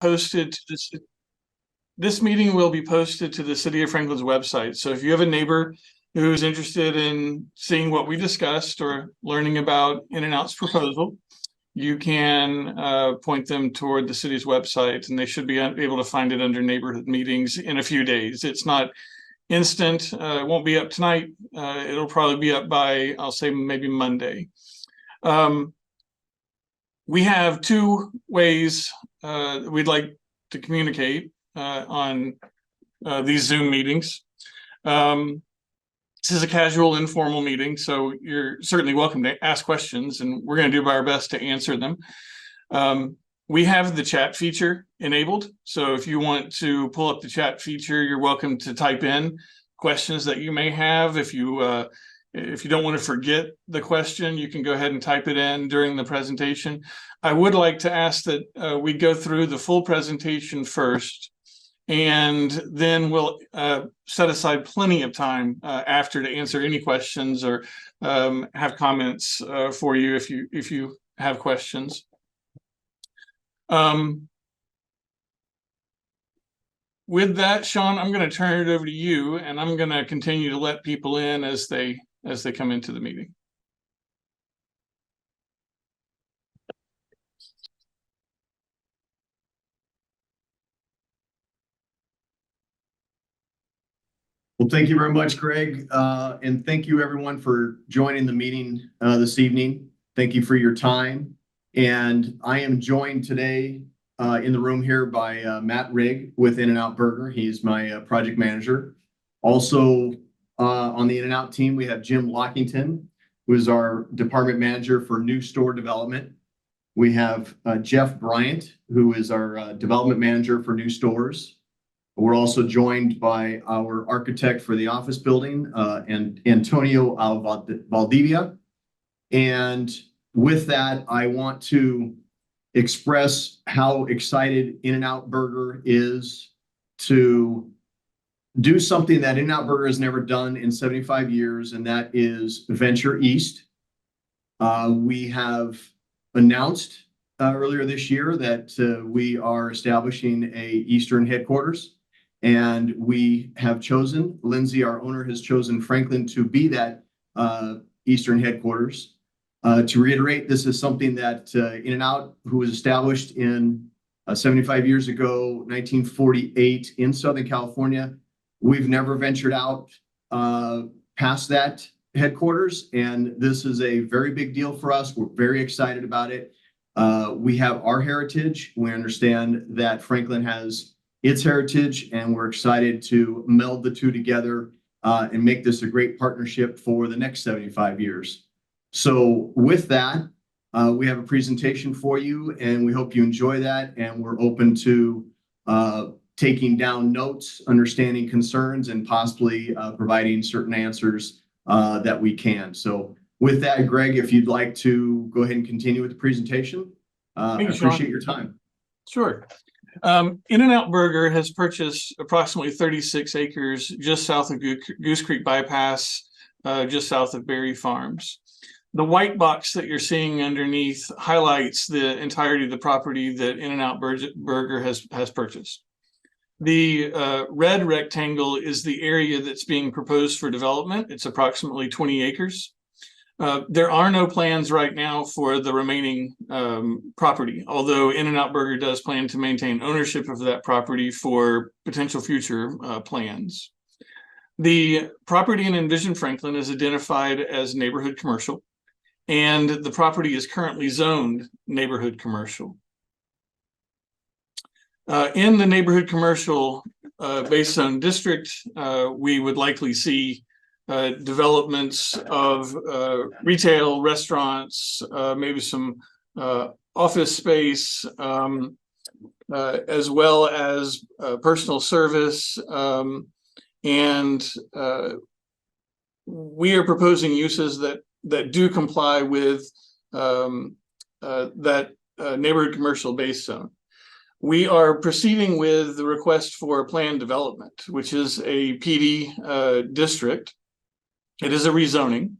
posted to this meeting will be posted to the City of Franklin's website. So if you have a neighbor who's interested in seeing what we discussed or learning about In-N-Out's proposal, you can point them toward the city's website, and they should be able to find it under neighborhood meetings in a few days. It's not instant. It won't be up tonight. It'll probably be up by, I'll say, maybe Monday. We have two ways we'd like to communicate on these Zoom meetings. This is a casual, informal meeting, so you're certainly welcome to ask questions, and we're going to do our best to answer them. We have the chat feature enabled, so if you want to pull up the chat feature, you're welcome to type in questions that you may have. If you don't want to forget the question, you can go ahead and type it in during the presentation. I would like to ask that we go through the full presentation first, and then we'll set aside plenty of time after to answer any questions or have comments for you if you have questions. With that, Sean, I'm going to turn it over to you, and I'm going to continue to let people in as they come into the meeting. Well, thank you very much, Greg. And thank you everyone for joining the meeting this evening. Thank you for your time. And I am joined today in the room here by Matt Rigg with In-N-Out Burger. He's my project manager. Also on the In-N-Out team, we have Jim Lockington, who is our department manager for new store development. We have Jeff Bryant, who is our development manager for new stores. We're also joined by our architect for the office building, and Antonio Valdivia. And with that, I want to express how excited In-N-Out Burger is to do something that In-N-Out Burger has never done in 75 years, and that is venture east. We have announced earlier this year that we are establishing a Eastern headquarters. And we have chosen, Lindsay, our owner, has chosen Franklin to be that Eastern headquarters. To reiterate, this is something that In-N-Out, who was established in 75 years ago, 1948 in Southern California. We've never ventured out past that headquarters, and this is a very big deal for us. We're very excited about it. We have our heritage. We understand that Franklin has its heritage, and we're excited to meld the two together and make this a great partnership for the next 75 years. So with that, we have a presentation for you, and we hope you enjoy that. And we're open to taking down notes, understanding concerns, and possibly providing certain answers that we can. So with that, Greg, if you'd like to go ahead and continue with the presentation, I appreciate your time. Sure. In-N-Out Burger has purchased approximately 36 acres just south of Goose Creek Bypass, just south of Berry Farms. The white box that you're seeing underneath highlights the entirety of the property that In-N-Out Burger has purchased. The red rectangle is the area that's being proposed for development. It's approximately 20 acres. There are no plans right now for the remaining property, although In-N-Out Burger does plan to maintain ownership of that property for potential future plans. The property in Envision Franklin is identified as neighborhood commercial, and the property is currently zoned neighborhood commercial. In the neighborhood commercial base zone district, we would likely see developments of retail, restaurants, maybe some office space, as well as personal service. And we are proposing uses that do comply with that neighborhood commercial base zone. We are proceeding with the request for planned development, which is a PD district. It is a rezoning.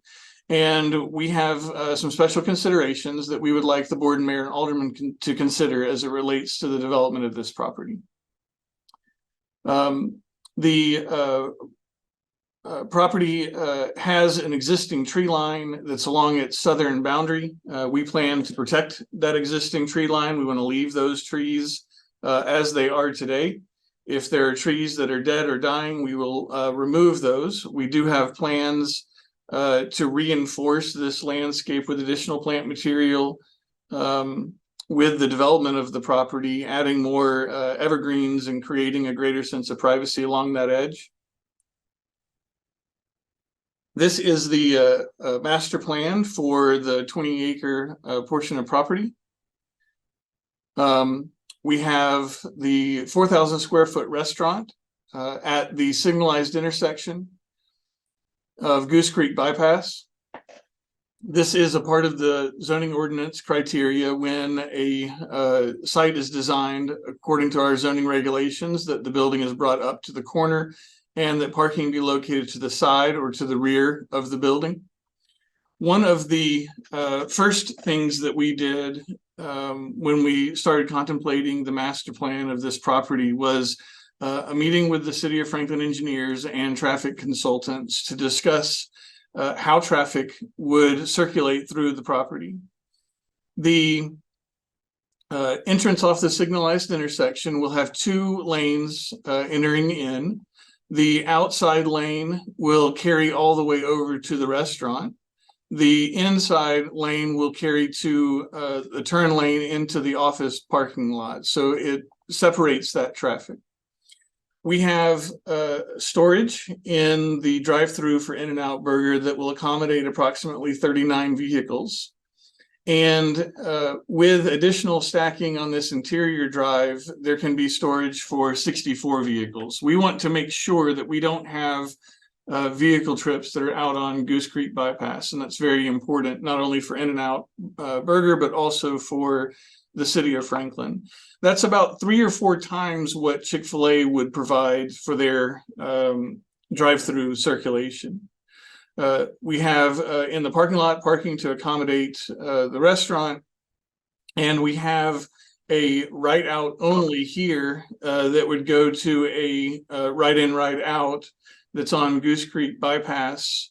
And we have some special considerations that we would like the board and mayor and aldermen to consider as it relates to the development of this property. The property has an existing tree line that's along its southern boundary. We plan to protect that existing tree line. We want to leave those trees as they are today. If there are trees that are dead or dying, we will remove those. We do have plans to reinforce this landscape with additional plant material with the development of the property, adding more evergreens and creating a greater sense of privacy along that edge. This is the master plan for the 20-acre portion of property. We have the 4,000 square foot restaurant at the signalized intersection of Goose Creek Bypass. This is a part of the zoning ordinance criteria when a site is designed according to our zoning regulations, that the building is brought up to the corner and that parking be located to the side or to the rear of the building. One of the first things that we did when we started contemplating the master plan of this property was a meeting with the City of Franklin engineers and traffic consultants to discuss how traffic would circulate through the property. The entrance off the signalized intersection will have 2 lanes entering in. The outside lane will carry all the way over to the restaurant. The inside lane will carry to the turn lane into the office parking lot. So it separates that traffic. We have storage in the drive-through for In-N-Out Burger that will accommodate approximately 39 vehicles. And with additional stacking on this interior drive, there can be storage for 64 vehicles. We want to make sure that we don't have vehicle trips that are out on Goose Creek Bypass. And that's very important, not only for In-N-Out Burger, but also for the City of Franklin. That's about 3 or 4 times what Chick-fil-A would provide for their drive-through circulation. We have in the parking lot parking to accommodate the restaurant, and we have a right out only here that would go to a right in, right out that's on Goose Creek Bypass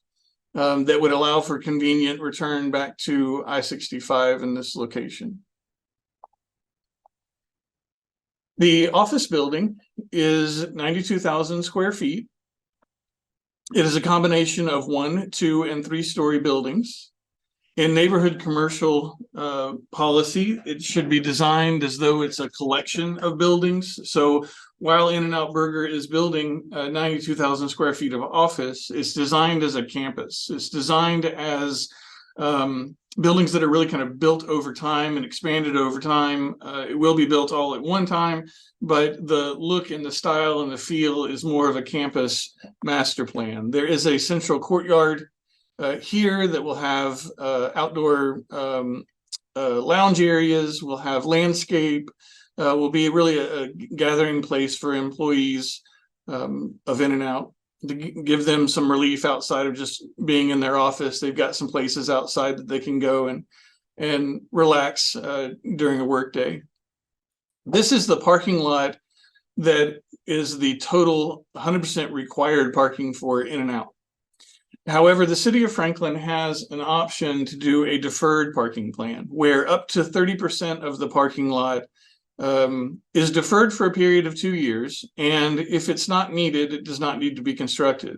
that would allow for convenient return back to I-65 in this location. The office building is 92,000 square feet. It is a combination of 1-, 2-, and 3-story buildings. In neighborhood commercial policy, it should be designed as though it's a collection of buildings. So while In-N-Out Burger is building 92,000 square feet of office, it's designed as a campus. It's designed as buildings that are really kind of built over time and expanded over time. It will be built all at one time, but the look and the style and the feel is more of a campus master plan. There is a central courtyard here that will have outdoor lounge areas, will have landscape, will be really a gathering place for employees of In-N-Out, to give them some relief outside of just being in their office. They've got some places outside that they can go and relax during a work day. This is the parking lot that is the total 100% required parking for In-N-Out. However, the City of Franklin has an option to do a deferred parking plan where up to 30% of the parking lot is deferred for a period of 2 years. And if it's not needed, it does not need to be constructed.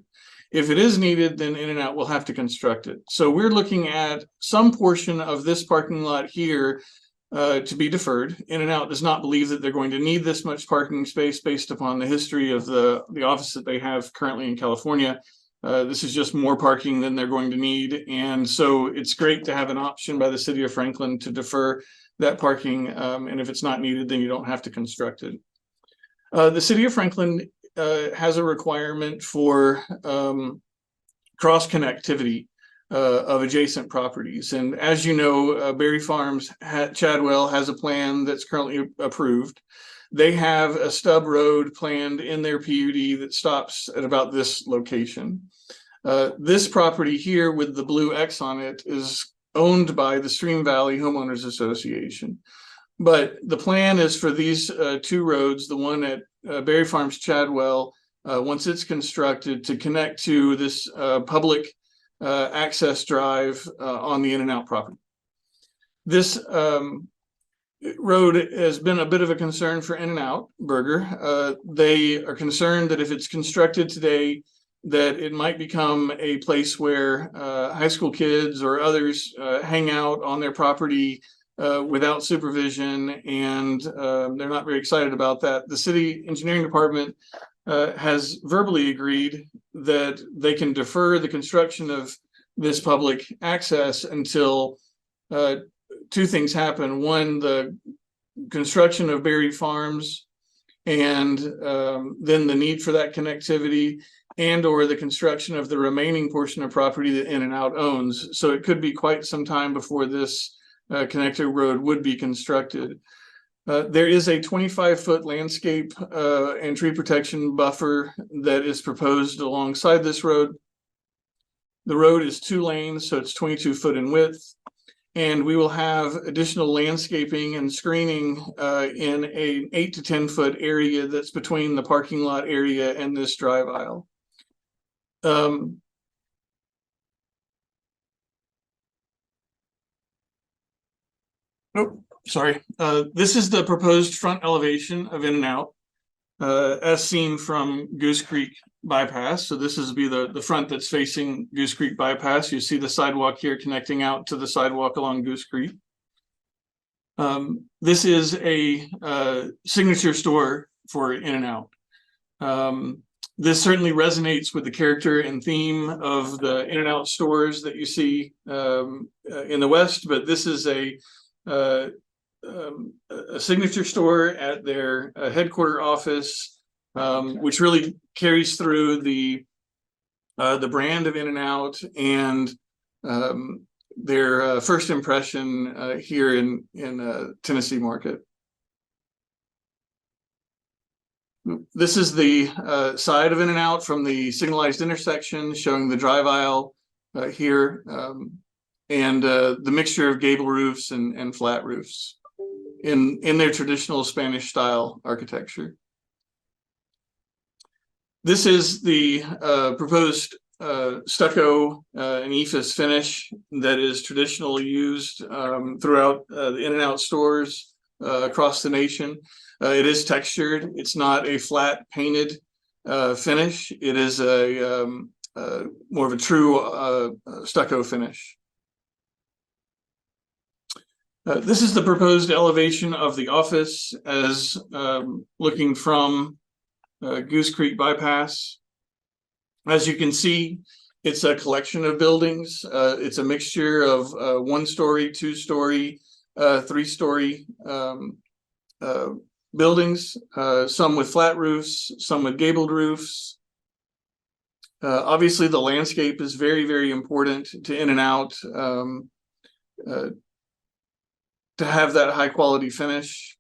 If it is needed, then In-N-Out will have to construct it. So we're looking at some portion of this parking lot here to be deferred. In-N-Out does not believe that they're going to need this much parking space based upon the history of the office that they have currently in California. This is just more parking than they're going to need. And so it's great to have an option by the City of Franklin to defer that parking. And if it's not needed, then you don't have to construct it. The City of Franklin has a requirement for cross connectivity of adjacent properties. And as you know, Berry Farms, Chadwell has a plan that's currently approved. They have a stub road planned in their PUD that stops at about this location. This property here with the blue X on it is owned by the Stream Valley Homeowners Association. But the plan is for these two roads, the one at Berry Farms Chadwell, once it's constructed, to connect to this public access drive on the In-N-Out property. This road has been a bit of a concern for In-N-Out Burger. They are concerned that if it's constructed today, that it might become a place where high school kids or others hang out on their property without supervision, and they're not very excited about that. The city engineering department has verbally agreed that they can defer the construction of this public access until two things happen. One, the construction of Berry Farms, and then the need for that connectivity, and or the construction of the remaining portion of property that In-N-Out owns. So it could be quite some time before this connector road would be constructed. There is a 25-foot landscape and tree protection buffer that is proposed alongside this road. The road is 2 lanes, so it's 22 foot in width. And we will have additional landscaping and screening in an 8 to 10 foot area that's between the parking lot area and this drive aisle. Sorry. This is the proposed front elevation of In-N-Out as seen from Goose Creek Bypass. So this is the front that's facing Goose Creek Bypass. You see the sidewalk here connecting out to the sidewalk along Goose Creek. This is a signature store for In-N-Out. This certainly resonates with the character and theme of the In-N-Out stores that you see in the West, but this is a signature store at their headquarter office, which really carries through the brand of In-N-Out and their first impression here in Tennessee market. This is the side of In-N-Out from the signalized intersection, showing the drive aisle here, and the mixture of gable roofs and flat roofs in their traditional Spanish style architecture. This is the proposed stucco and ephes finish that is traditionally used throughout the In-N-Out stores across the nation. It is textured. It's not a flat painted finish. It is a more of a true stucco finish. This is the proposed elevation of the office as looking from Goose Creek Bypass. As you can see, it's a collection of buildings. It's a mixture of 1-story, 2-story, 3-story buildings, some with flat roofs, some with gabled roofs. Obviously, the landscape is very, very important to In-N-Out to have that high quality finish.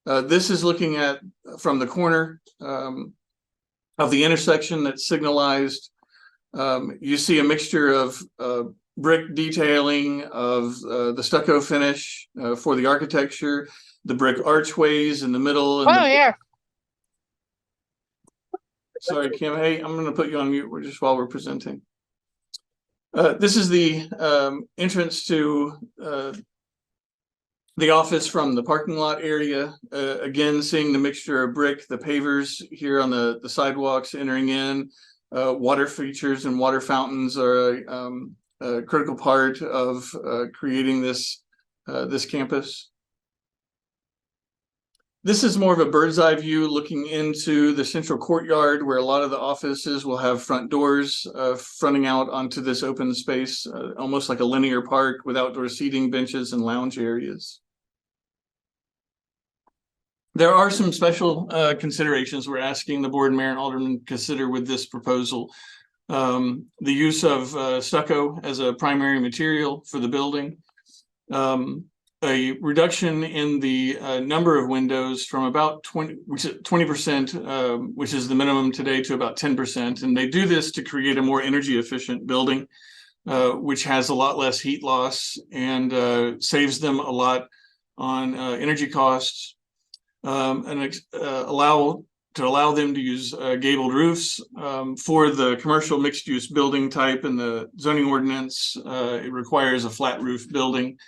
This is looking at from the corner of the intersection that's signalized. You see a mixture of brick detailing, of the stucco finish for the architecture, the brick archways in the middle. And sorry, Kim. Hey, I'm going to put you on mute just while we're presenting. This is the entrance to the office from the parking lot area. Again, seeing the mixture of brick, the pavers here on the sidewalks entering in. Water features and water fountains are a critical part of creating this campus. This is more of a bird's eye view looking into the central courtyard, where a lot of the offices will have front doors fronting out onto this open space, almost like a linear park with outdoor seating, benches, and lounge areas. There are some special considerations we're asking the board, mayor, and aldermen consider with this proposal. The use of stucco as a primary material for the building. a reduction in the number of windows from about 20%, which is the minimum today, to about 10%. And they do this to create a more energy efficient building, which has a lot less heat loss and saves them a lot on energy costs, and allow them to use gabled roofs. For the commercial mixed use building type in the zoning ordinance, it requires a flat roof building.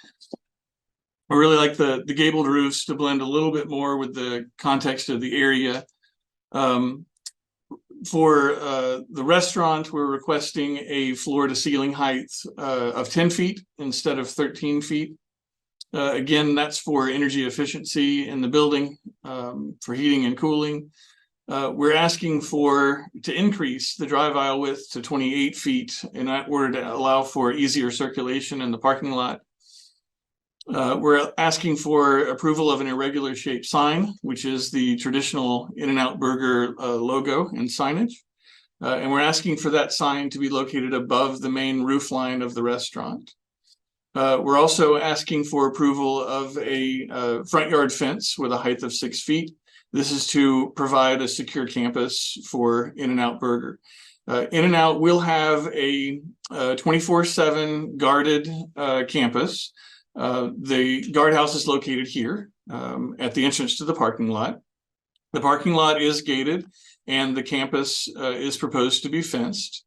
I really like the gabled roofs to blend a little bit more with the context of the area. For the restaurant, we're requesting a floor to ceiling height of 10 feet instead of 13 feet. Again, that's for energy efficiency in the building, for heating and cooling. We're asking to increase the drive aisle width to 28 feet in order to allow for easier circulation in the parking lot. We're asking for approval of an irregular shaped sign, which is the traditional In-N-Out Burger logo and signage. And we're asking for that sign to be located above the main roof line of the restaurant. We're also asking for approval of a front yard fence with a height of 6 feet. This is to provide a secure campus for In-N-Out Burger. In-N-Out will have a 24/7 guarded campus. The guardhouse is located here at the entrance to the parking lot. The parking lot is gated and the campus is proposed to be fenced.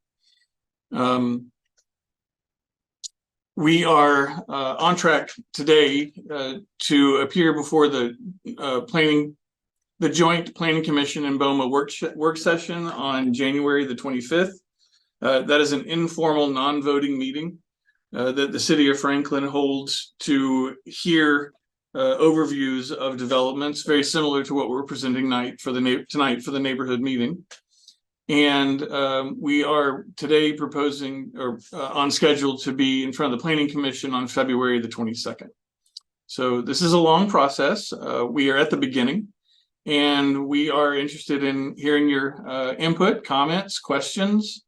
We are on track today to appear before the Joint Planning Commission and BOMA work session on January the 25th. That is an informal non-voting meeting that the city of Franklin holds to hear overviews of developments, very similar to what we're presenting tonight for the neighborhood meeting. And we are today proposing or on schedule to be in front of the Planning Commission on February the 22nd. So this is a long process. We are at the beginning, and we are interested in hearing your input, comments, questions.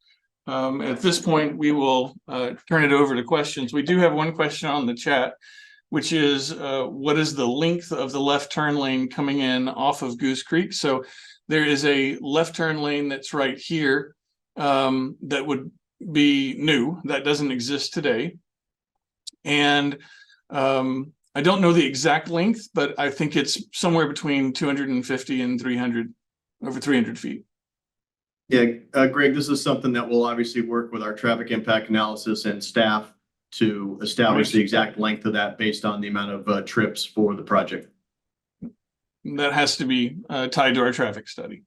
At this point, we will turn it over to questions. We do have one question on the chat, which is what is the length of the left turn lane coming in off of Goose Creek? So there is a left turn lane that's right here that would be new, that doesn't exist today. And I don't know the exact length, but I think it's somewhere between 250 and 300, over 300 feet. Yeah, Greg, this is something that we'll obviously work with our traffic impact analysis and staff to establish the exact length of that based on the amount of trips for the project. That has to be tied to our traffic study.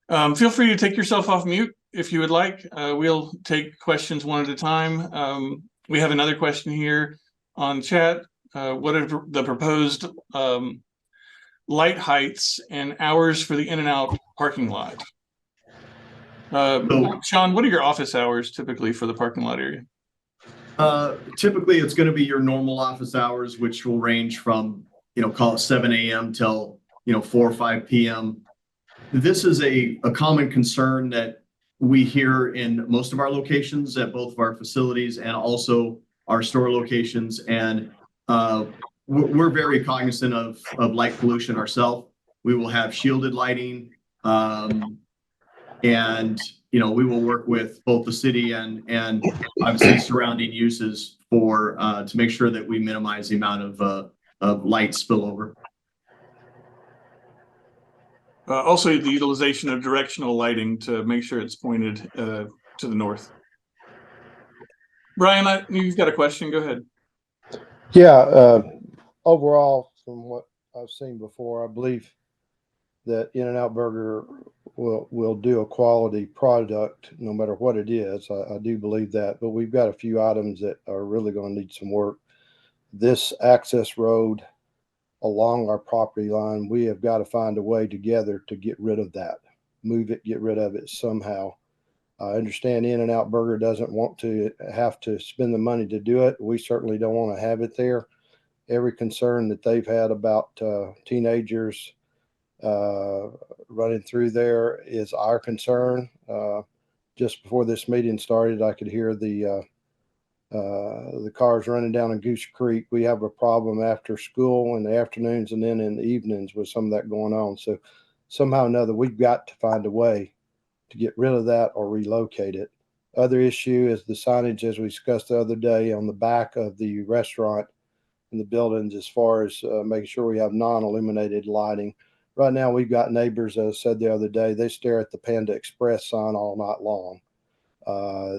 Feel free to take yourself off mute if you would like. We'll take questions one at a time. We have another question here on chat. What are the proposed light heights and hours for the In-N-Out parking lot? Sean, what are your office hours typically for the parking lot area? Typically, it's going to be your normal office hours, which will range from, call it 7 a.m. till, 4 or 5 p.m. This is a common concern that we hear in most of our locations at both of our facilities and also our store locations. And we're very cognizant of light pollution ourselves. We will have shielded lighting, and we will work with both the city and obviously surrounding uses for to make sure that we minimize the amount of light spillover. Also, the utilization of directional lighting to make sure it's pointed to the north. Brian, you've got a question. Go ahead. Yeah. Overall, from what I've seen before, I believe that In-N-Out Burger will do a quality product no matter what it is. I do believe that, but we've got a few items that are really going to need some work. This access road along our property line, we have got to find a way together to get rid of that, move it, get rid of it somehow. I understand In-N-Out Burger doesn't want to have to spend the money to do it. We certainly don't want to have it there. Every concern that they've had about teenagers running through there is our concern. Just before this meeting started, I could hear the The cars running down in Goose Creek. We have a problem after school in the afternoons and then in the evenings with some of that going on. So somehow or another, we've got to find a way to get rid of that or relocate it. Other issue is the signage, as we discussed the other day, on the back of the restaurant and the buildings, as far as making sure we have non-illuminated lighting. Right now, we've got neighbors, as I said the other day, they stare at the Panda Express sign all night long.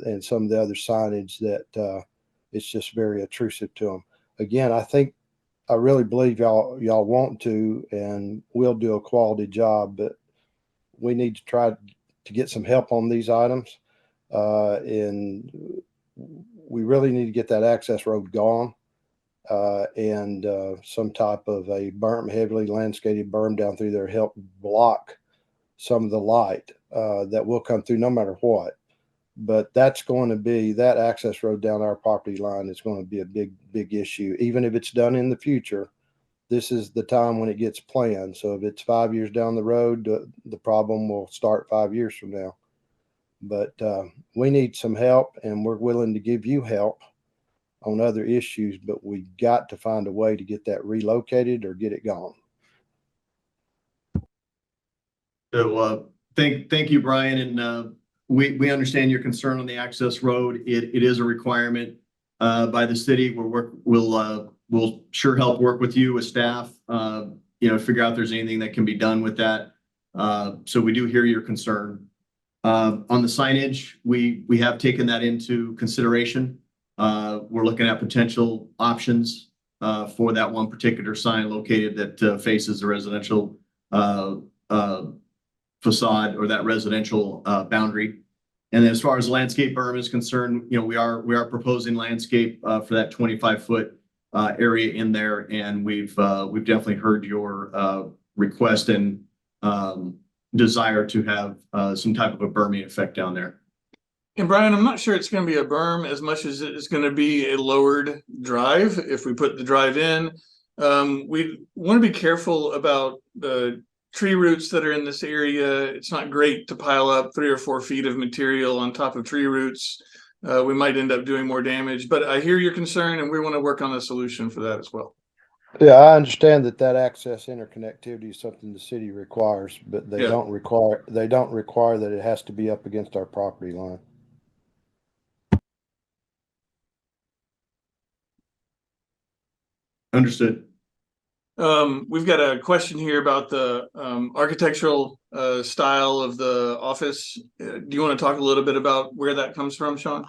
And some of the other signage that it's just very intrusive to them. Again, I really believe y'all want to, and we'll do a quality job, but we need to try to get some help on these items. And we really need to get that access road gone. And some type of a heavily landscaped berm down through there help block some of the light that will come through no matter what. But that's going to be, that access road down our property line is going to be a big issue. Even if it's done in the future, this is the time when it gets planned. So if it's 5 years down the road, the problem will start 5 years from now. But we need some help, and we're willing to give you help on other issues, but we got to find a way to get that relocated or get it gone. So thank you, Brian. And we understand your concern on the access road. It is a requirement by the city. We'll sure help work with you with staff, figure out if there's anything that can be done with that. So we do hear your concern. On the signage, we have taken that into consideration. We're looking at potential options for that one particular sign located that faces the residential facade or that residential boundary. And then as far as landscape berm is concerned, we are proposing landscape for that 25-foot area in there, and we've definitely heard your request and desire to have some type of a berming effect down there. And Brian, I'm not sure it's going to be a berm as much as it's going to be a lowered drive. If we put the drive in, we want to be careful about the tree roots that are in this area. It's not great to pile up 3 or 4 feet of material on top of tree roots. We might end up doing more damage, but I hear your concern, and we want to work on a solution for that as well. Yeah, I understand that access interconnectivity is something the city requires, but they don't require that it has to be up against our property line. Understood. We've got a question here about the architectural style of the office. Do you want to talk a little bit about where that comes from, Sean?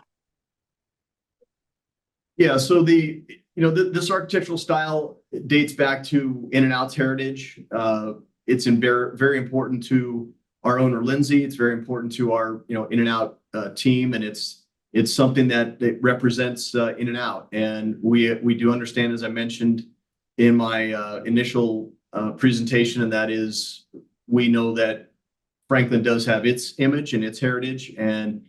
Yeah, so this architectural style dates back to In-N-Out's heritage. It's very important to our owner, Lindsay. It's very important to our In-N-Out team, and it's something that represents In-N-Out. And we do understand, as I mentioned in my initial presentation, and that is, we know that Franklin does have its image and its heritage, and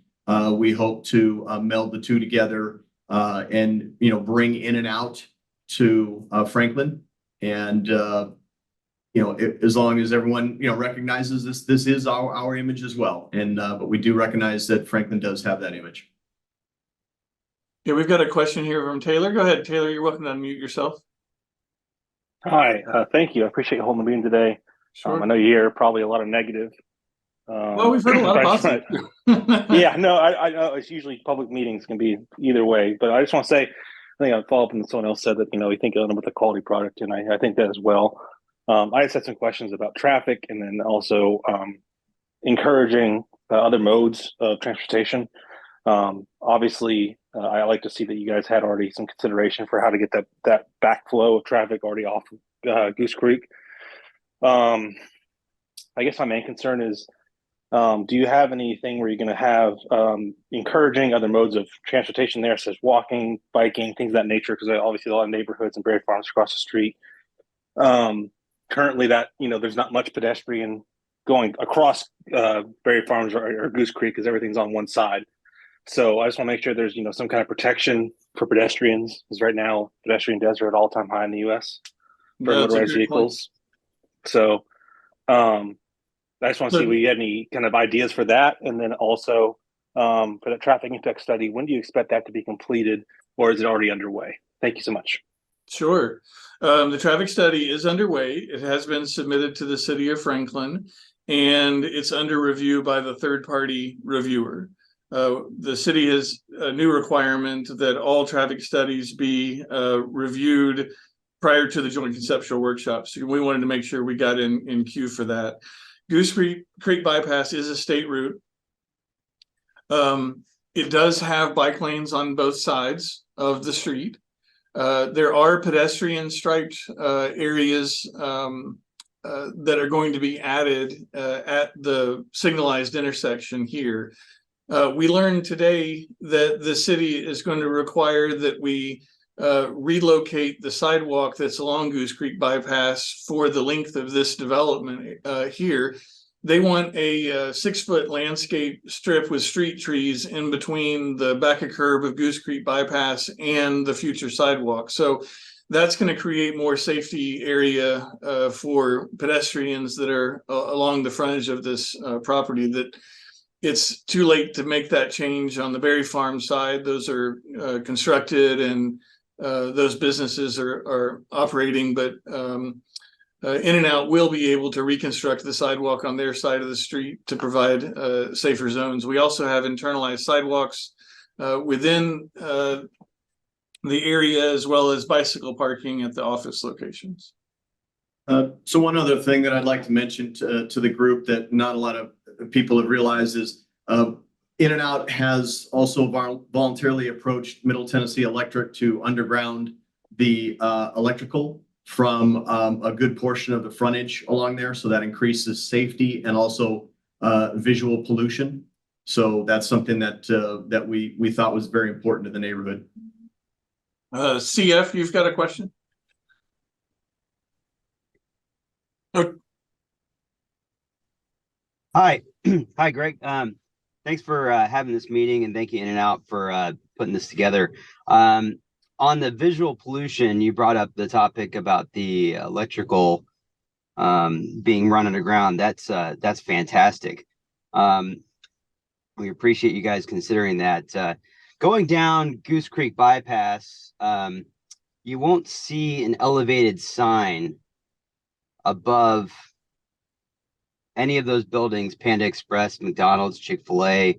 we hope to meld the two together and bring In-N-Out to Franklin. And as long as everyone recognizes this is our image as well. And but we do recognize that Franklin does have that image. Yeah, we've got a question here from Taylor. Go ahead, Taylor. You're welcome to unmute yourself. Hi, thank you. I appreciate you holding the meeting today. Sure. I know you hear probably a lot of negative. Well, we've heard a lot of positive. Yeah, no, I know it's usually public meetings can be either way, but I just want to say, I think I'll follow up on someone else said that, we think of them with a quality product, and I think that as well. I just had some questions about traffic, and then also encouraging other modes of transportation. Obviously, I like to see that you guys had already some consideration for how to get that backflow of traffic already off Goose Creek. I guess my main concern is, do you have anything where you're going to have encouraging other modes of transportation there, such as walking, biking, things of that nature? Because obviously a lot of neighborhoods and Berry Farms across the street. Currently, that there's not much pedestrian going across Berry Farms or Goose Creek because everything's on one side. So I just want to make sure there's some kind of protection for pedestrians, because right now pedestrian deaths are at all-time high in the U.S. for motorized vehicles. So I just want to see if we had any kind of ideas for that, and then also for the traffic impact study. When do you expect that to be completed? or is it already underway? Thank you so much. Sure. The traffic study is underway. It has been submitted to the city of Franklin, and it's under review by the third-party reviewer. The city has a new requirement that all traffic studies be reviewed prior to the joint conceptual workshops. We wanted to make sure we got in queue for that. Goose Creek Bypass is a state route. It does have bike lanes on both sides of the street. There are pedestrian striped areas that are going to be added at the signalized intersection here. We learned today that the city is going to require that we relocate the sidewalk that's along Goose Creek Bypass for the length of this development here. They want a 6-foot landscape strip with street trees in between the back of curb of Goose Creek Bypass and the future sidewalk. So that's going to create more safety area for pedestrians that are along the frontage of this property. That it's too late to make that change on the Berry Farm side. Those are constructed and those businesses are operating, but In-N-Out will be able to reconstruct the sidewalk on their side of the street to provide safer zones. We also have internalized sidewalks within the area, as well as bicycle parking at the office locations. So one other thing that I'd like to mention to the group that not a lot of people have realized is In-N-Out has also voluntarily approached Middle Tennessee Electric to underground the electrical from a good portion of the frontage along there. So that increases safety and also visual pollution. So that's something that we thought was very important to the neighborhood. CF, you've got a question? Oh. Hi. Hi, Greg. Thanks for having this meeting, and thank you In-N-Out for putting this together. On the visual pollution, you brought up the topic about the electrical being run underground. That's fantastic. We appreciate you guys considering that. Going down Goose Creek Bypass, you won't see an elevated sign above any of those buildings: Panda Express, McDonald's, Chick-fil-A,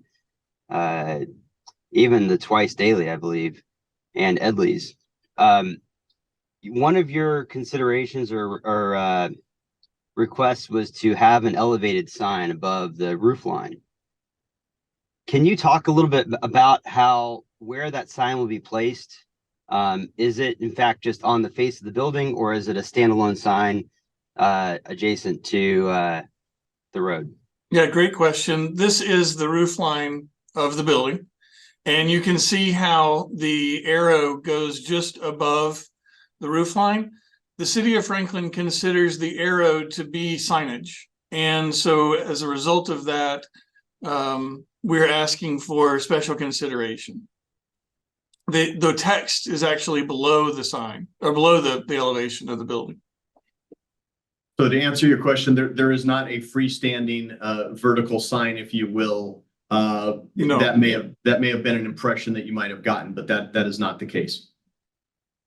even the Twice Daily, I believe, and Edley's. One of your considerations or requests was to have an elevated sign above the roof line. Can you talk a little bit about where that sign will be placed? Is it in fact just on the face of the building, or is it a standalone sign adjacent to the road? Yeah, great question. This is the roof line of the building, and you can see how the arrow goes just above the roof line. The city of Franklin considers the arrow to be signage, and so as a result of that, we're asking for special consideration. The text is actually below the sign, or below the elevation of the building. So to answer your question, there is not a freestanding vertical sign, if you will. That may have been an impression that you might have gotten, but that is not the case.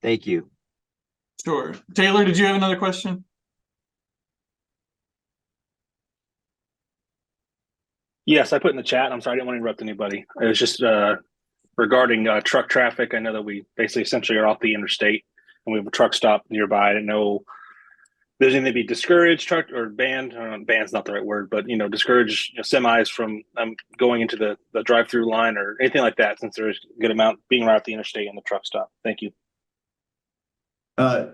Thank you. Sure. Taylor, did you have another question? Yes, I put in the chat. I'm sorry, I didn't want to interrupt anybody. It was just regarding truck traffic. I know that we basically essentially are off the interstate and we have a truck stop nearby. I didn't know there's anything to be discouraged, truck or banned. Banned's not the right word, but discourage semis from going into the drive-through line or anything like that, since there's a good amount being right off the interstate and the truck stop. Thank you.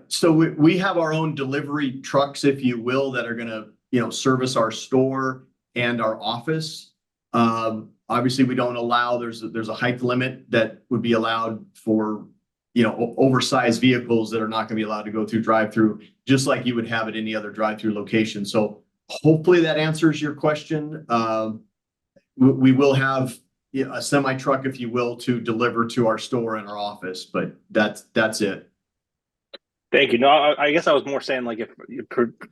So we have our own delivery trucks, if you will, that are going to service our store and our office. Obviously, we don't allow. There's a height limit that would be allowed for oversized vehicles that are not going to be allowed to go through drive-through, just like you would have at any other drive-through location. So hopefully that answers your question. We will have a semi truck, if you will, to deliver to our store and our office, but that's it. Thank you. No, I guess I was more saying like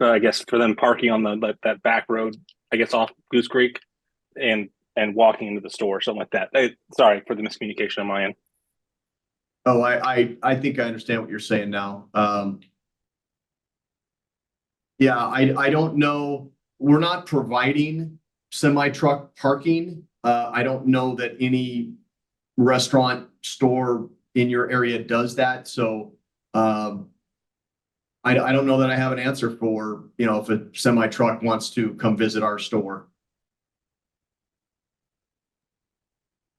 I guess for them parking on that back road, I guess off Goose Creek, and walking into the store, something like that. Sorry for the miscommunication on my end. Oh, I think I understand what you're saying now. Yeah, I don't know. We're not providing semi-truck parking. I don't know that any restaurant store in your area does that. So, I don't know that I have an answer for, if a semi-truck wants to come visit our store.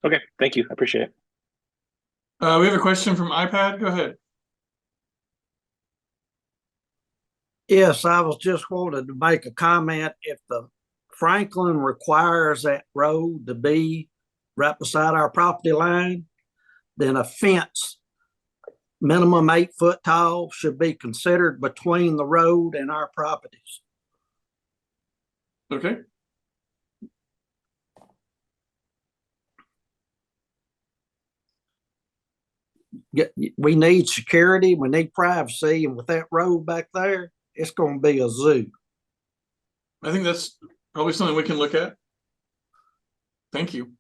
Okay, thank you. I appreciate it. We have a question from iPad. Go ahead. Yes, I was just wanted to make a comment. If the Franklin requires that road to be right beside our property line, then a fence, minimum 8 foot tall, should be considered between the road and our properties. Okay. We need security, we need privacy, and with that road back there, it's going to be a zoo. I think that's probably something we can look at. Thank you.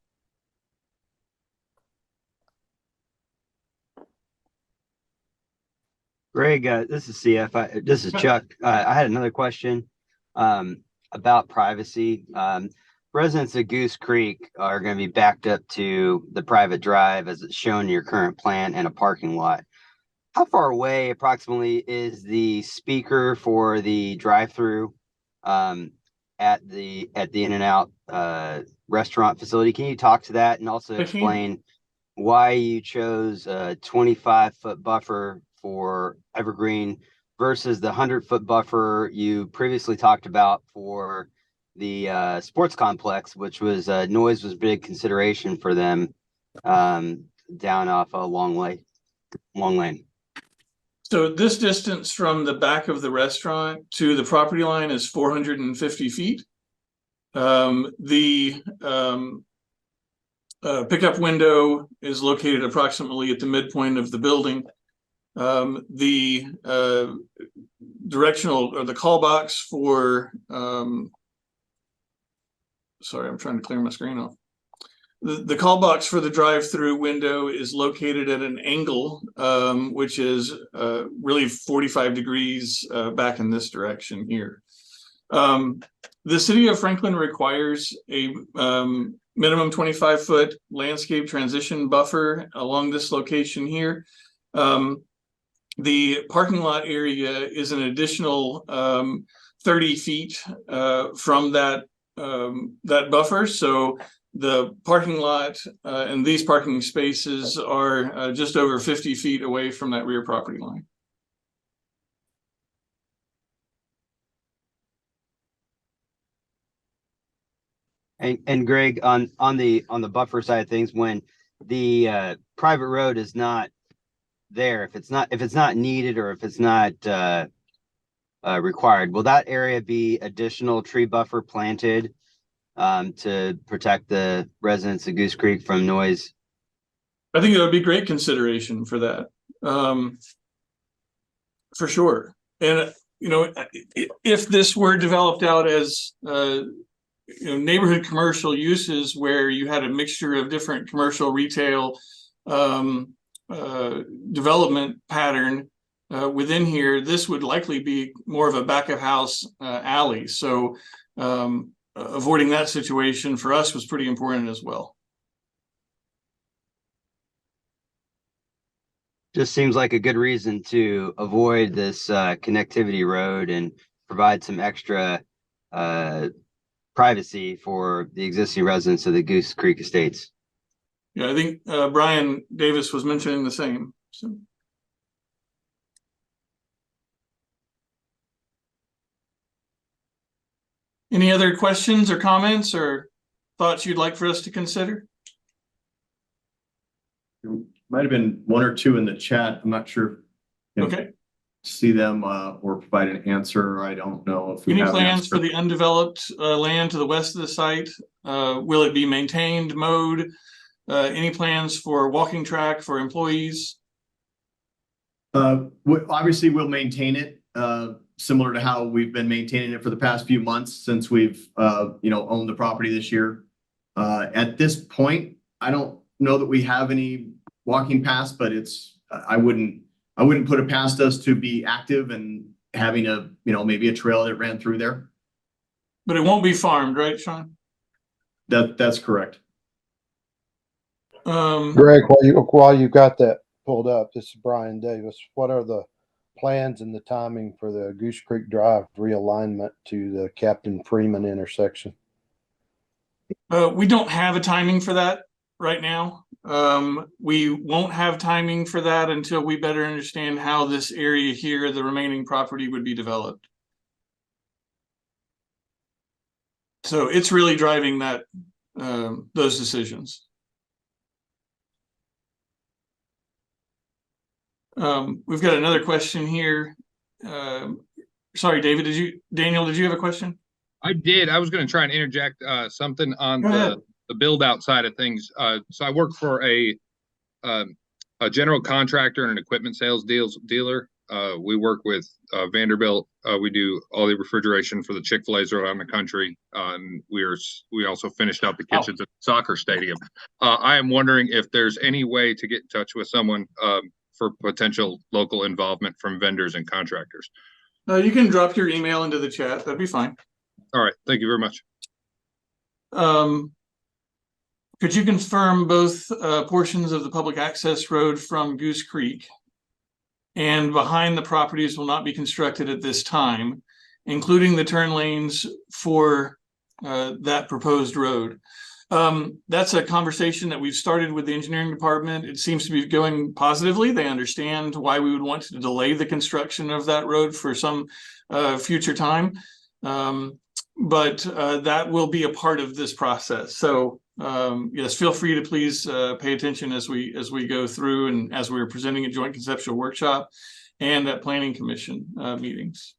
Greg, this is CF. This is Chuck. I had another question about privacy. Residents of Goose Creek are going to be backed up to the private drive as it's shown in your current plan and a parking lot. How far away approximately is the speaker for the drive-through at the In-N-Out restaurant facility? Can you talk to that and also explain why you chose a 25-foot buffer for Evergreen versus the 100-foot buffer you previously talked about for the sports complex, which was noise was a big consideration for them down off a Long Lane. So this distance from the back of the restaurant to the property line is 450 feet. The pickup window is located approximately at the midpoint of the building. The directional or the call box for sorry, I'm trying to clear my screen off. The call box for the drive-through window is located at an angle, which is really 45 degrees back in this direction here. The city of Franklin requires a minimum 25-foot landscape transition buffer along this location here. The parking lot area is an additional 30 feet from that buffer. So the parking lot and these parking spaces are just over 50 feet away from that rear property line. And Greg, on the buffer side of things, when the private road is not there, if it's not needed or if it's not required, will that area be additional tree buffer planted to protect the residents of Goose Creek from noise? I think it would be great consideration for that, for sure. And if this were developed out as neighborhood commercial uses where you had a mixture of different commercial retail development pattern within here, this would likely be more of a back of house alley. So avoiding that situation for us was pretty important as well. Just seems like a good reason to avoid this connectivity road and provide some extra privacy for the existing residents of the Goose Creek Estates. Yeah, I think Brian Davis was mentioning the same. So. Any other questions or comments or thoughts you'd like for us to consider? There might have been one or two in the chat. I'm not sure. Okay. See them or provide an answer. I don't know if we any have plans for the undeveloped land to the west of the site. Will it be maintained, mowed? Any plans for walking track for employees? Obviously, we'll maintain it similar to how we've been maintaining it for the past few months since we've owned the property this year. At this point, I don't know that we have any walking paths, but it's I wouldn't put it past us to be active and having maybe a trail that ran through there. But it won't be farmed, right, Sean? That's correct. Greg, while you got that pulled up, this is Brian Davis. What are the plans and the timing for the Goose Creek Drive realignment to the Captain Freeman intersection? We don't have a timing for that right now. We won't have timing for that until we better understand how this area here, the remaining property, would be developed. So it's really driving that those decisions. We've got another question here. Sorry, David, Daniel, did you have a question? I did. I was going to try and interject something on Go ahead. the build out side of things. So I work for a general contractor and an equipment sales dealer. We work with Vanderbilt. We do all the refrigeration for the Chick-fil-A's around the country. And we also finished out the kitchens at the soccer stadium. I am wondering if there's any way to get in touch with someone for potential local involvement from vendors and contractors. You can drop your email into the chat. That'd be fine. All right. Thank you very much. Could you confirm both portions of the public access road from Goose Creek and behind the properties will not be constructed at this time, including the turn lanes for that proposed road? That's a conversation that we've started with the engineering department. It seems to be going positively. They understand why we would want to delay the construction of that road for some future time. But that will be a part of this process. So yes, feel free to please pay attention as we go through and as we're presenting a joint conceptual workshop and at planning commission meetings.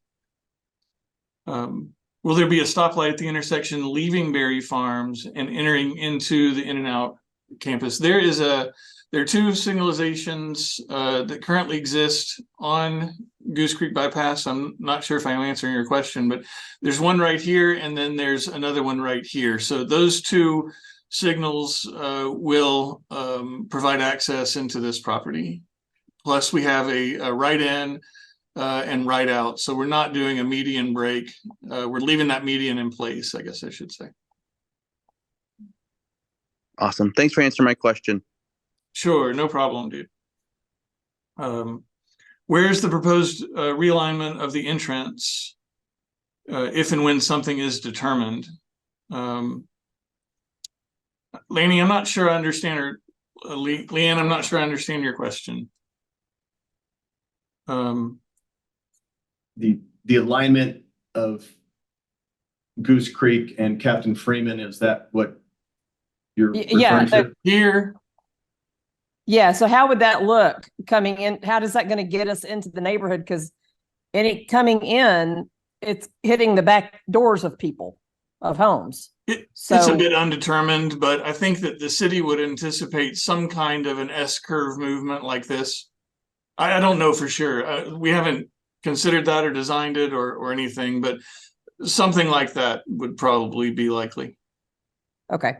Will there be a stoplight at the intersection leaving Berry Farms and entering into the In-N-Out campus? There are two signalizations that currently exist on Goose Creek Bypass. I'm not sure if I'm answering your question, but there's one right here and then there's another one right here. So those two signals will provide access into this property. Plus we have a right in and right out. So we're not doing a median break. We're leaving that median in place, I guess I should say. Awesome. Thanks for answering my question. Sure, no problem, dude. Where's the proposed realignment of the entrance if and when something is determined? Laney, I'm not sure I understand, or Leanne, I'm not sure I understand your question. The alignment of Goose Creek and Captain Freeman, is that what you're referring to? Here. Yeah, so how would that look coming in? How is that going to get us into the neighborhood? Because coming in, it's hitting the back doors of people, of homes. It's a bit undetermined, but I think that the city would anticipate some kind of an S-curve movement like this. I don't know for sure. We haven't considered that or designed it or anything, but something like that would probably be likely. Okay.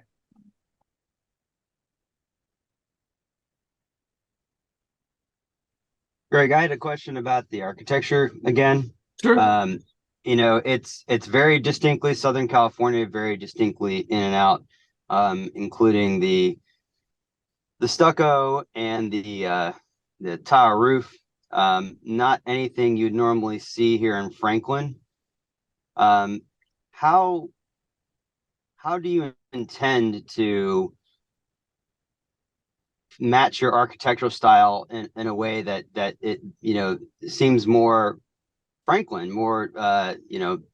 Greg, I had a question about the architecture again. Sure. It's very distinctly Southern California, very distinctly In-N-Out, including the stucco and the tile roof. Not anything you'd normally see here in Franklin. How do you intend to match your architectural style in a way that it seems more Franklin, more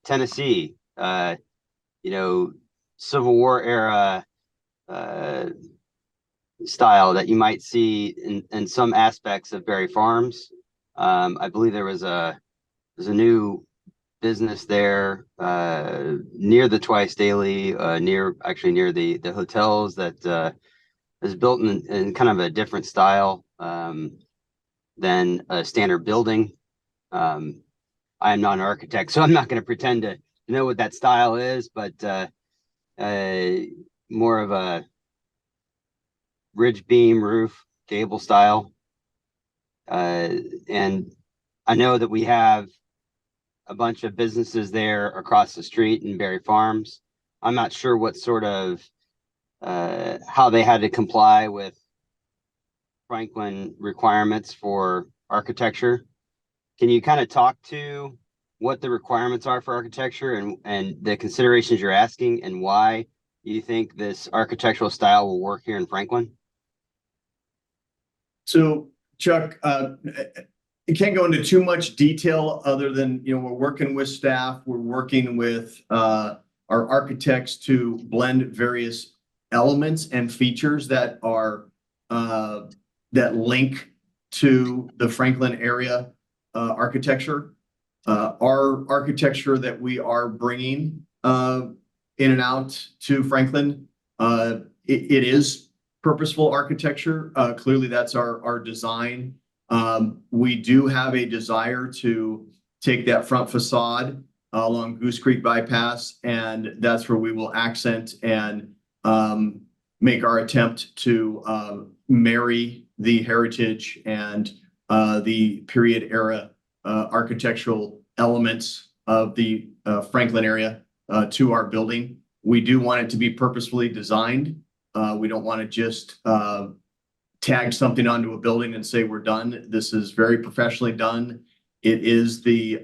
Tennessee, Civil War era style that you might see in some aspects of Berry Farms? I believe there's a new business there near the Twice Daily, near the hotels that is built in kind of a different style than a standard building. I am not an architect, so I'm not going to pretend to know what that style is, but more of a ridge beam roof, gable style. And I know that we have a bunch of businesses there across the street in Berry Farms. I'm not sure what sort of how they had to comply with Franklin requirements for architecture. Can you kind of talk to what the requirements are for architecture and the considerations you're asking and why you think this architectural style will work here in Franklin? So Chuck, you can't go into too much detail other than, we're working with staff, we're working with our architects to blend various elements and features that are that link to the Franklin area architecture. Our architecture that we are bringing in and out to Franklin, it is purposeful architecture. Clearly, that's our design. We do have a desire to take that front facade along Goose Creek Bypass, and that's where we will accent and make our attempt to marry the heritage and the period era architectural elements of the Franklin area to our building. We do want it to be purposefully designed. We don't want to just tag something onto a building and say we're done. This is very professionally done. It is the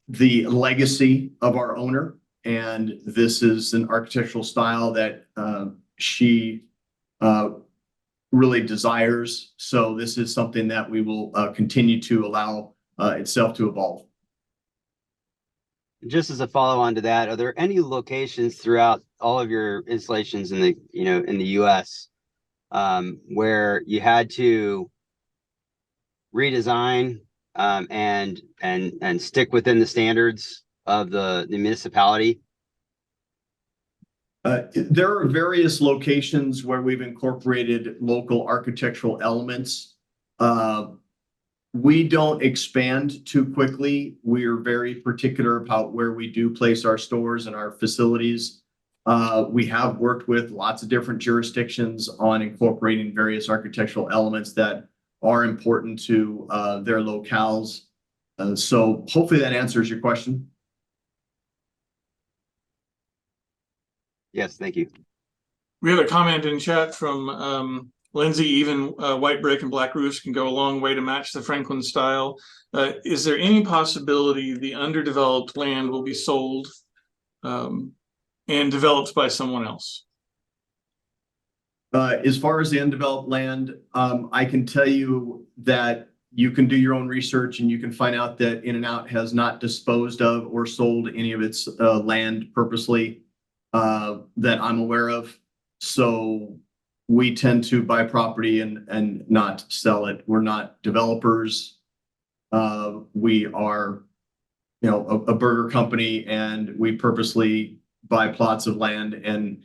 legacy of our owner, and this is an architectural style that she really desires. So this is something that we will continue to allow itself to evolve. Just as a follow-on to that, are there any locations throughout all of your installations in the in the U.S. Where you had to redesign and stick within the standards of the municipality? There are various locations where we've incorporated local architectural elements. We don't expand too quickly. We're very particular about where we do place our stores and our facilities. We have worked with lots of different jurisdictions on incorporating various architectural elements that are important to their locales. So hopefully that answers your question. Yes, thank you. We have a comment in chat from Lindsay. Even white brick and black roofs can go a long way to match the Franklin style. Is there any possibility the underdeveloped land will be sold and developed by someone else? As far as the undeveloped land, I can tell you that you can do your own research and you can find out that In-N-Out has not disposed of or sold any of its land purposely that I'm aware of. So we tend to buy property and not sell it. We're not developers. We are, a burger company, and we purposely buy plots of land, and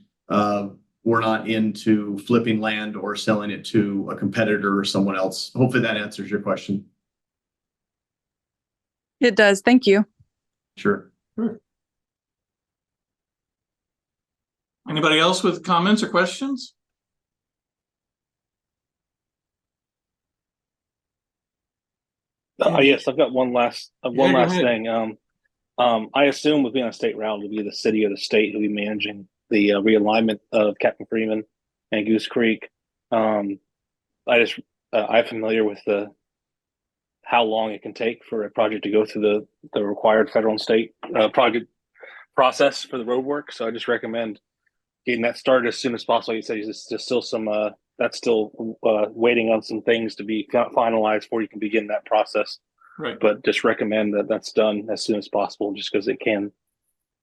we're not into flipping land or selling it to a competitor or someone else. Hopefully that answers your question. It does. Thank you. Sure. Anybody else with comments or questions? Yes, I've got one last go ahead. thing. I assume with being on state route, it'll be the city or the state who'll be managing the realignment of Captain Freeman and Goose Creek. I'm familiar with how long it can take for a project to go through the required federal and state project process for the road work. So I just recommend getting that started as soon as possible. You said there's still some that's still waiting on some things to be finalized before you can begin that process. Right. But just recommend that that's done as soon as possible, just because it can.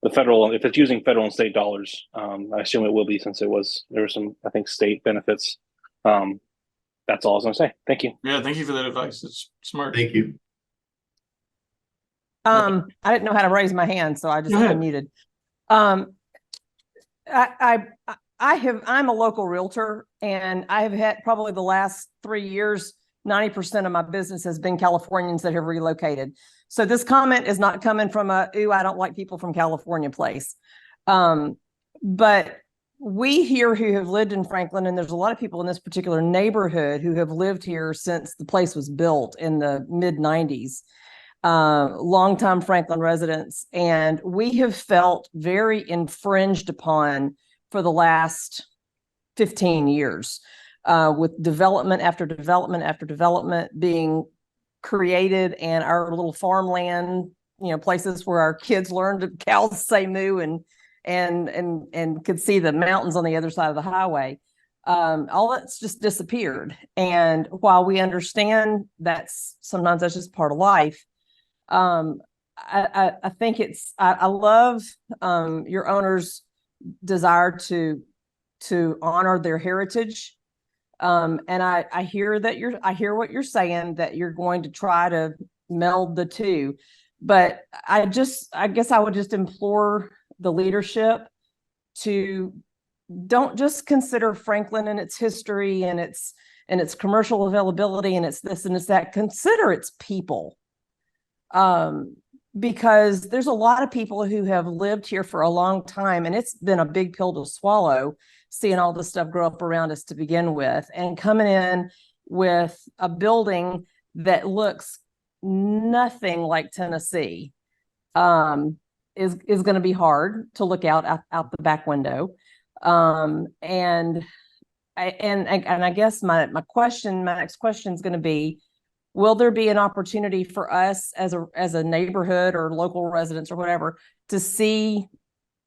The federal, if it's using federal and state dollars, I assume it will be, since there were some, I think, state benefits. That's all I was going to say. Thank you. Yeah, thank you for that advice. It's smart. Thank you. I didn't know how to raise my hand, so I just Go ahead. unmuted. I'm a local realtor, and I have had probably the last 3 years, 90% of my business has been Californians that have relocated. So this comment is not coming from ooh, I don't like people from California place. But we here who have lived in Franklin, and there's a lot of people in this particular neighborhood who have lived here since the place was built in the mid 90s, longtime Franklin residents, and we have felt very infringed upon for the last 15 years, with development after development after development being created, and our little farmland, places where our kids learned to cows say moo and could see the mountains on the other side of the highway. All that's just disappeared. And while we understand sometimes that's just part of life, I think I love your owner's desire to honor their heritage. And I hear what you're saying, that you're going to try to meld the two. But I guess I would just implore the leadership to don't just consider Franklin and its history and its commercial availability and it's this and it's that. Consider its people. Because there's a lot of people who have lived here for a long time, and it's been a big pill to swallow, seeing all this stuff grow up around us to begin with, and coming in with a building that looks nothing like Tennessee is going to be hard to look out the back window. And I guess my next question is going to be, will there be an opportunity for us as a neighborhood or local residents or whatever to see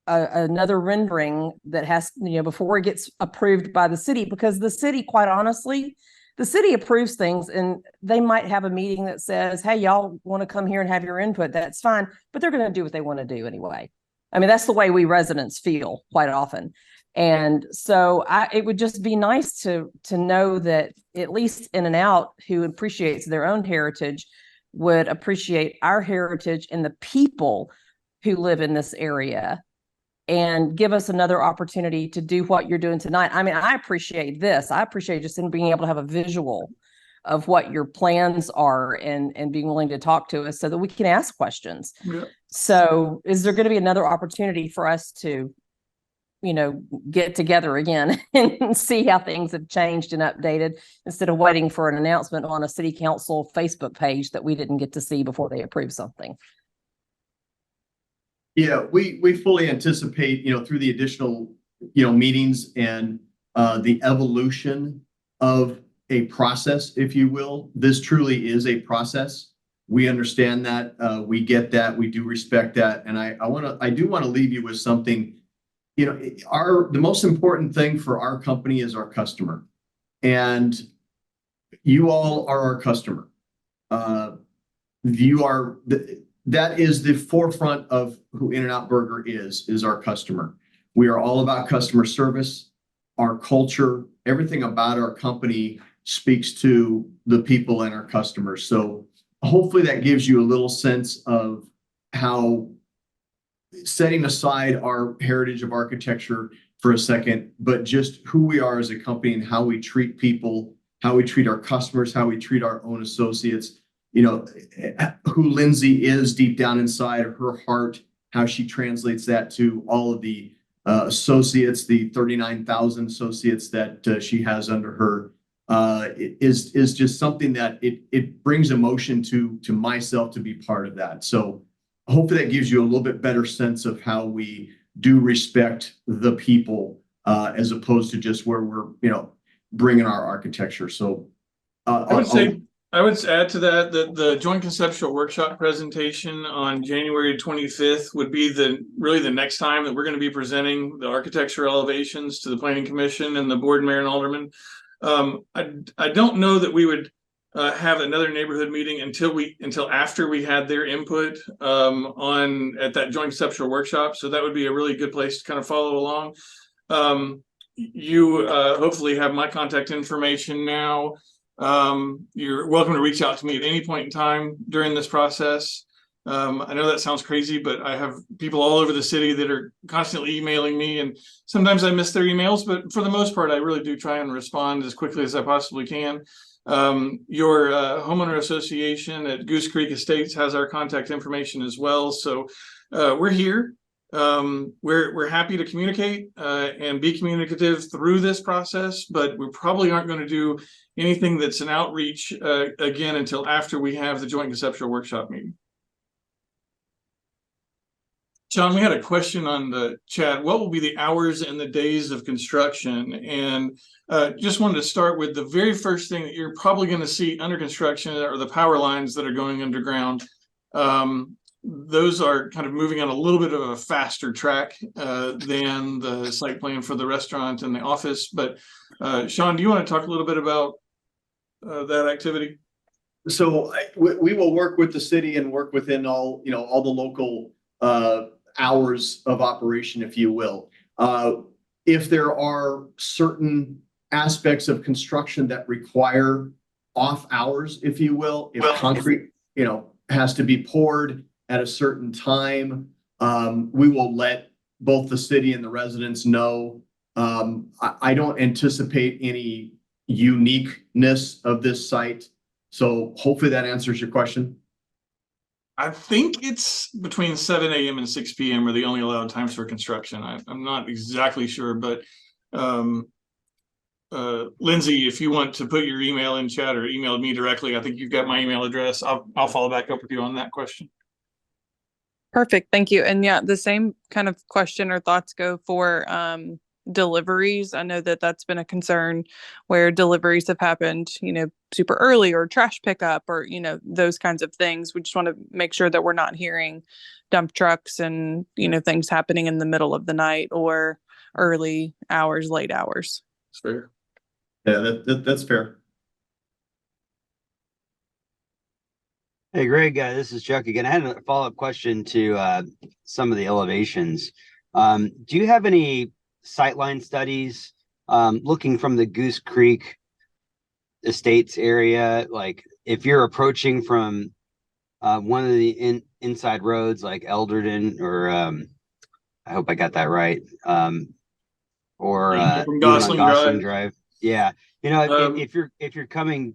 another rendering that has, before it gets approved by the city? Because the city, quite honestly, the city approves things, and they might have a meeting that says, hey, y'all want to come here and have your input, that's fine, but they're going to do what they want to do anyway. I mean, that's the way we residents feel quite often. And so it would just be nice to know that at least In-N-Out, who appreciates their own heritage, would appreciate our heritage and the people who live in this area, and give us another opportunity to do what you're doing tonight. I mean, I appreciate this. I appreciate just in being able to have a visual of what your plans are and being willing to talk to us so that we can ask questions. Yeah. So is there going to be another opportunity for us to, get together again and see how things have changed and updated, instead of waiting for an announcement on a city council Facebook page that we didn't get to see before they approve something? Yeah, we fully anticipate, through the additional, meetings and the evolution of a process, if you will. This truly is a process. We understand that. We get that. We do respect that. And I do want to leave you with something. The most important thing for our company is our customer, and you all are our customer. That is the forefront of who In-N-Out Burger is our customer. We are all about customer service, our culture, everything about our company speaks to the people and our customers. So hopefully that gives you a little sense of how, setting aside our heritage of architecture for a second, but just who we are as a company and how we treat people, how we treat our customers, how we treat our own associates, who Lindsay is deep down inside of her heart, how she translates that to all of the associates, the 39,000 associates that she has under her, is just something that it brings emotion to myself to be part of that. So hopefully that gives you a little bit better sense of how we do respect the people, as opposed to just where we're, bringing our architecture. So I would add to that the joint conceptual workshop presentation on January 25th would be really the next time that we're going to be presenting the architectural elevations to the Planning Commission and the board, mayor, and aldermen. I don't know that we would have another neighborhood meeting until after we had their input at that joint conceptual workshop. So that would be a really good place to kind of follow along. You hopefully have my contact information now. You're welcome to reach out to me at any point in time during this process. I know that sounds crazy, but I have people all over the city that are constantly emailing me, and sometimes I miss their emails, but for the most part, I really do try and respond as quickly as I possibly can. Your homeowner association at Goose Creek Estates has our contact information as well. So we're here. We're happy to communicate and be communicative through this process, but we probably aren't going to do anything that's an outreach again until after we have the joint conceptual workshop meeting. John, we had a question on the chat. What will be the hours and the days of construction? And just wanted to start with the very first thing that you're probably going to see under construction are the power lines that are going underground. Those are kind of moving on a little bit of a faster track than the site plan for the restaurant and the office. But Sean, do you want to talk a little bit about that activity? So we will work with the city and work within all the local hours of operation, if you will. If there are certain aspects of construction that require off hours, if you will, if concrete, has to be poured at a certain time, we will let both the city and the residents know. I don't anticipate any uniqueness of this site. So hopefully that answers your question. I think it's between 7 a.m. and 6 p.m. are the only allowed times for construction. I'm not exactly sure, but Lindsay, if you want to put your email in chat or email me directly, I think you've got my email address. I'll follow back up with you on that question. Perfect. Thank you. And yeah, the same kind of question or thoughts go for deliveries. I know that that's been a concern where deliveries have happened, super early, or trash pickup, or, those kinds of things. We just want to make sure that we're not hearing dump trucks and, things happening in the middle of the night or early hours, late hours. It's fair. Yeah, that's fair. Hey, Greg, this is Chuck again. I had a follow-up question to some of the elevations. Do you have any sightline studies looking from the Goose Creek Estates area? Like if you're approaching from one of the inside roads like Elderton or I hope I got that right, or from even on Gosling Gosling Drive. Drive. Yeah, if you're coming.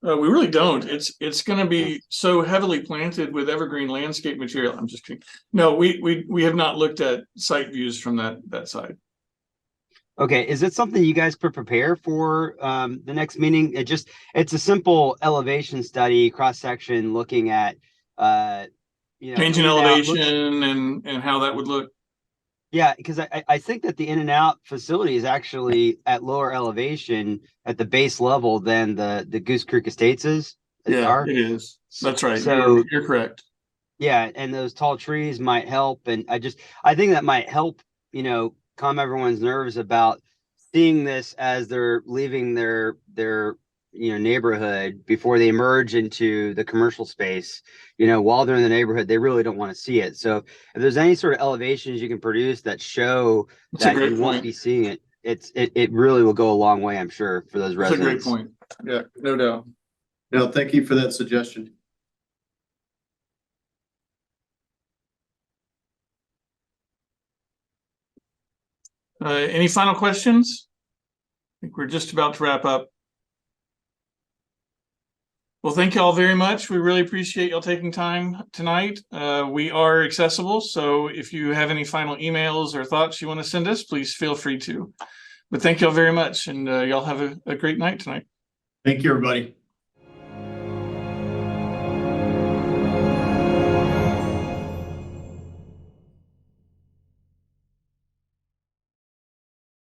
We really don't. It's going to be so heavily planted with evergreen landscape material. I'm just kidding. No, we have not looked at site views from that side. Okay, is it something you guys could prepare for the next meeting? It's a simple elevation study, cross section, looking at changing elevation and how that would look. Yeah, because I think that the In-N-Out facility is actually at lower elevation at the base level than the Goose Creek Estates is. Yeah, it is. That's right. So you're correct. Yeah, and those tall trees might help, and I think that might help, calm everyone's nerves about seeing this as they're leaving their neighborhood before they emerge into the commercial space. While they're in the neighborhood, they really don't want to see it. So if there's any sort of elevations you can produce that show that you won't be seeing it, it really will go a long way, I'm sure, for those residents. That's a great point. Yeah, no doubt. No, thank you for that suggestion. Any final questions? I think we're just about to wrap up. Well, thank you all very much. We really appreciate y'all taking time tonight. We are accessible, so if you have any final emails or thoughts you want to send us, please feel free to. But thank y'all very much, and y'all have a great night tonight. Thank you, everybody.